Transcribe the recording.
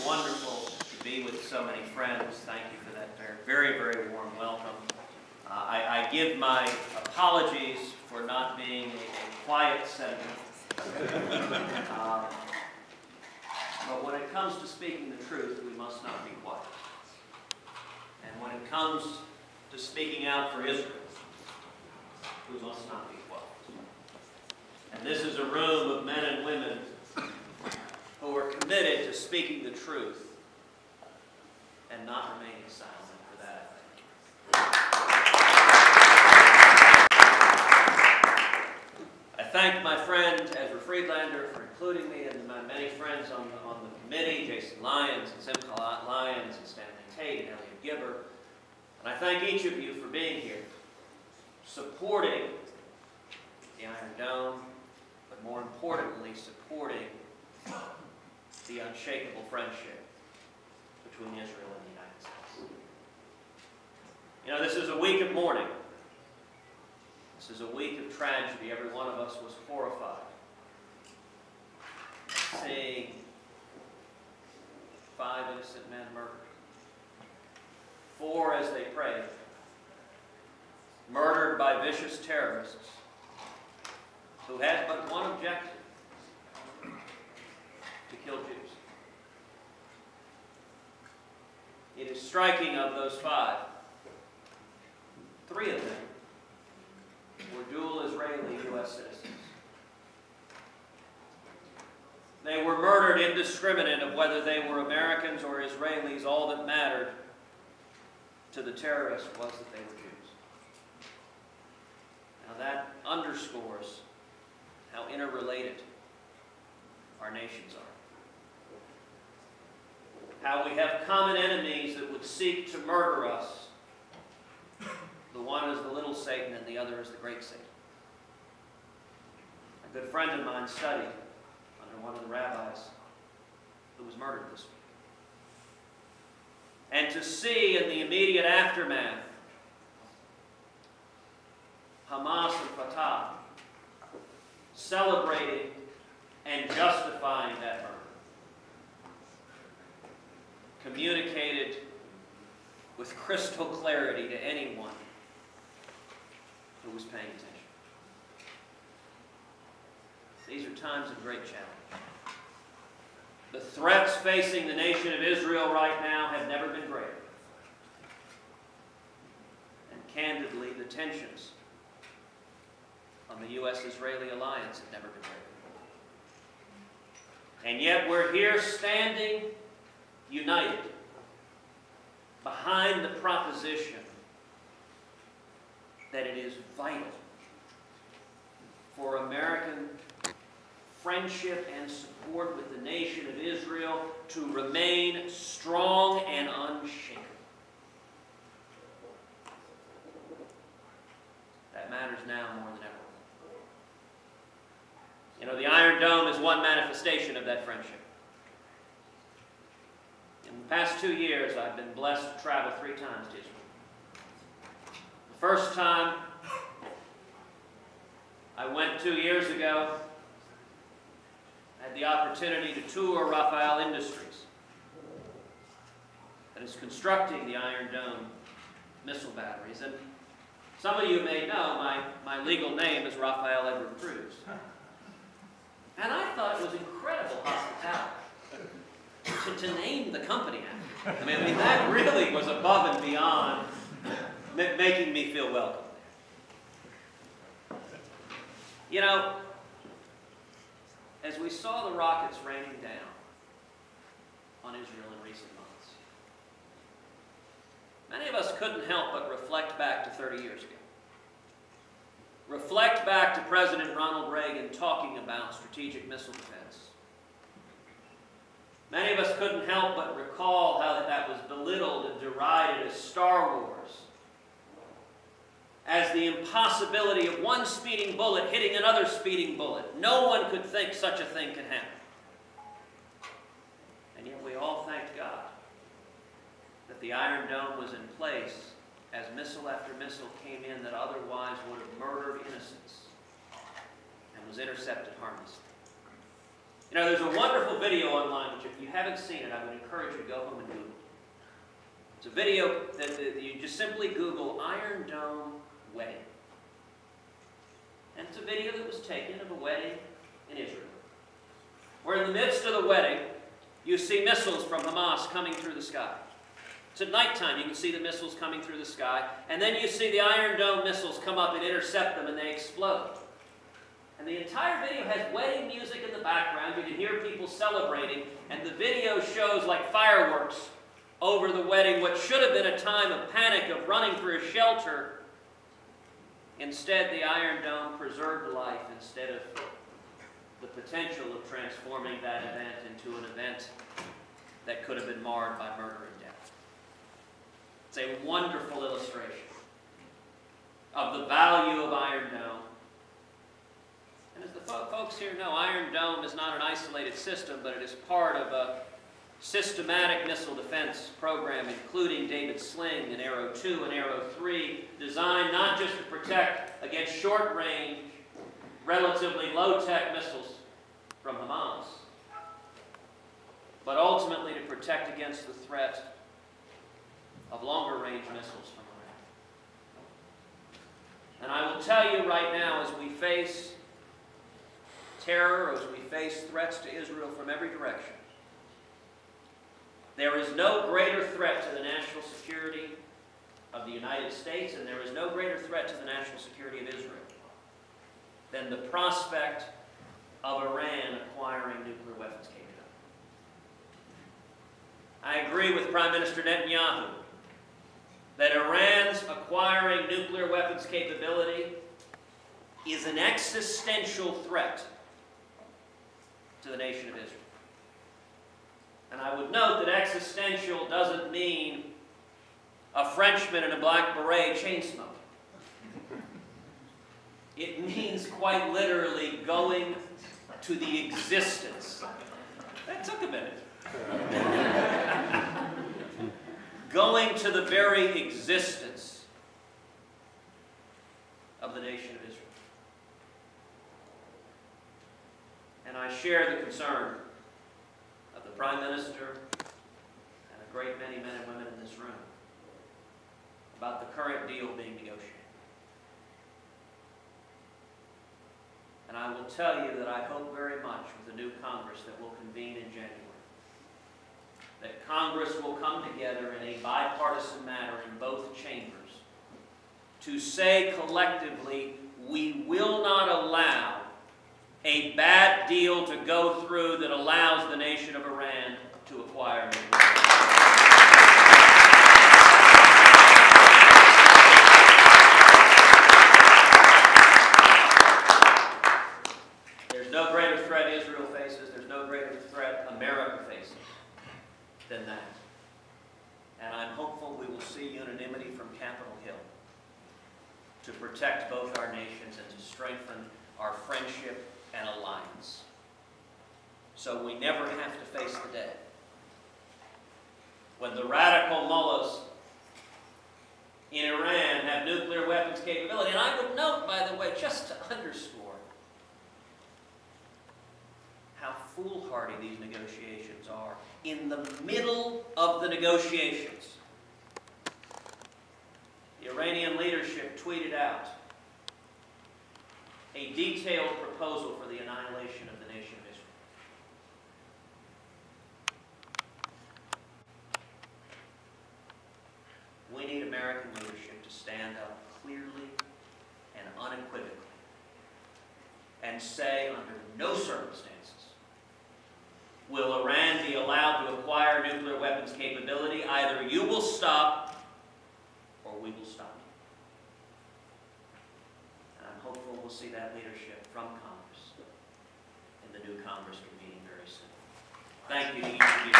wonderful to be with so many friends. Thank you for that very, very warm welcome. I give my apologies for not being a quiet senator. But when it comes to speaking the truth, we must not be quiet. And when it comes to speaking out for Israel, we must not be quiet. And this is a room of men and women who are committed to speaking the truth and not remaining silent. For that, I thank my friend Ezra Friedlander for including me, and my many friends on the committee, Jason Lyons and Simcha Lyons and Stanley Tate and Elliot Gibber. And I thank each of you for being here, supporting the Iron Dome, but more importantly, supporting the unshakable friendship between Israel and the United States. You know, this is a week of mourning. This is a week of tragedy. Every one of us was horrified seeing 5 innocent men murdered. 4 as they prayed, murdered by vicious terrorists who had but one objective: to kill Jews. It is striking, of those 5, 3 of them were dual Israeli U.S. citizens. They were murdered indiscriminate of whether they were Americans or Israelis. All that mattered to the terrorists was that they were Jews. Now that underscores how interrelated our nations are. How we have common enemies that would seek to murder us. The one is the little Satan and the other is the great Satan. A good friend of mine studied under one of the rabbis who was murdered this week. And to see in the immediate aftermath Hamas and Fatah celebrating and justifying that murder, communicated with crystal clarity to anyone who was paying attention. These are times of great challenge. The threats facing the nation of Israel right now have never been greater. And candidly, the tensions on the U.S.-Israeli alliance have never been greater. And yet we're here standing united behind the proposition that it is vital for American friendship and support with the nation of Israel to remain strong and unshaken. That matters now more than ever. You know, the Iron Dome is one manifestation of that friendship. In the past 2 years, I've been blessed to travel 3 times to Israel. The first time I went 2 years ago, I had the opportunity to tour Rafael Industries that is constructing the Iron Dome missile batteries. And some of you may know my legal name is Rafael Edward Cruz. And I thought it was incredible hospitality to name the company after. I mean, that really was above and beyond making me feel welcome. You know, as we saw the rockets raining down on Israel in recent months, many of us couldn't help but reflect back to 30 years ago. Reflect back to President Ronald Reagan talking about strategic missile defense. Many of us couldn't help but recall how that was belittled and derided as Star Wars, as the impossibility of one speeding bullet hitting another speeding bullet. No one could think such a thing could happen. And yet we all thanked God that the Iron Dome was in place as missile after missile came in that otherwise would have murdered innocents and was intercepted harmlessly. You know, there's a wonderful video online, which if you haven't seen it, I would encourage you to go home and Google it. It's a video that you just simply Google Iron Dome wedding. And it's a video that was taken of a wedding in Israel, where in the midst of the wedding, you see missiles from Hamas coming through the sky. It's at nighttime, you can see the missiles coming through the sky, and then you see the Iron Dome missiles come up and intercept them, and they explode. And the entire video has wedding music in the background. You can hear people celebrating, and the video shows like fireworks over the wedding, what should have been a time of panic, of running for a shelter. Instead, the Iron Dome preserved life instead of the potential of transforming that event into an event that could have been marred by murder and death. It's a wonderful illustration of the value of Iron Dome. And as the folks here know, Iron Dome is not an isolated system, but it is part of a systematic missile defense program, including David's Sling and Arrow 2 and Arrow 3, designed not just to protect against short-range, relatively low-tech missiles from Hamas, but ultimately to protect against the threat of longer-range missiles from Iran. And I will tell you right now, as we face terror, as we face threats to Israel from every direction, there is no greater threat to the national security of the United States, and there is no greater threat to the national security of Israel than the prospect of Iran acquiring nuclear weapons capability. I agree with Prime Minister Netanyahu that Iran's acquiring nuclear weapons capability is an existential threat to the nation of Israel. And I would note that existential doesn't mean a Frenchman in a black beret chain smoking. It means quite literally going to the existence. That took a minute. Going to the very existence of the nation of Israel. And I share the concern of the Prime Minister and a great many men and women in this room about the current deal being negotiated. And I will tell you that I hope very much with the new Congress that will convene in January, that Congress will come together in a bipartisan manner in both chambers to say collectively, we will not allow a bad deal to go through that allows the nation of Iran to acquire nuclear weapons. There's no greater threat Israel faces, there's no greater threat America faces than that. And I'm hopeful we will see unanimity from Capitol Hill to protect both our nations and to strengthen our friendship and alliance, so we never have to face the day when the radical mullahs in Iran have nuclear weapons capability. And I would note, by the way, just to underscore how foolhardy these negotiations are, in the middle of the negotiations, the Iranian leadership tweeted out a detailed proposal for the annihilation of the nation of Israel. We need American leadership to stand up clearly and unequivocally and say, under no circumstances will Iran be allowed to acquire nuclear weapons capability. Either you will stop or we will stop. Hopeful we'll see that leadership from Congress in the new Congress convening very soon. Thank you to each of you.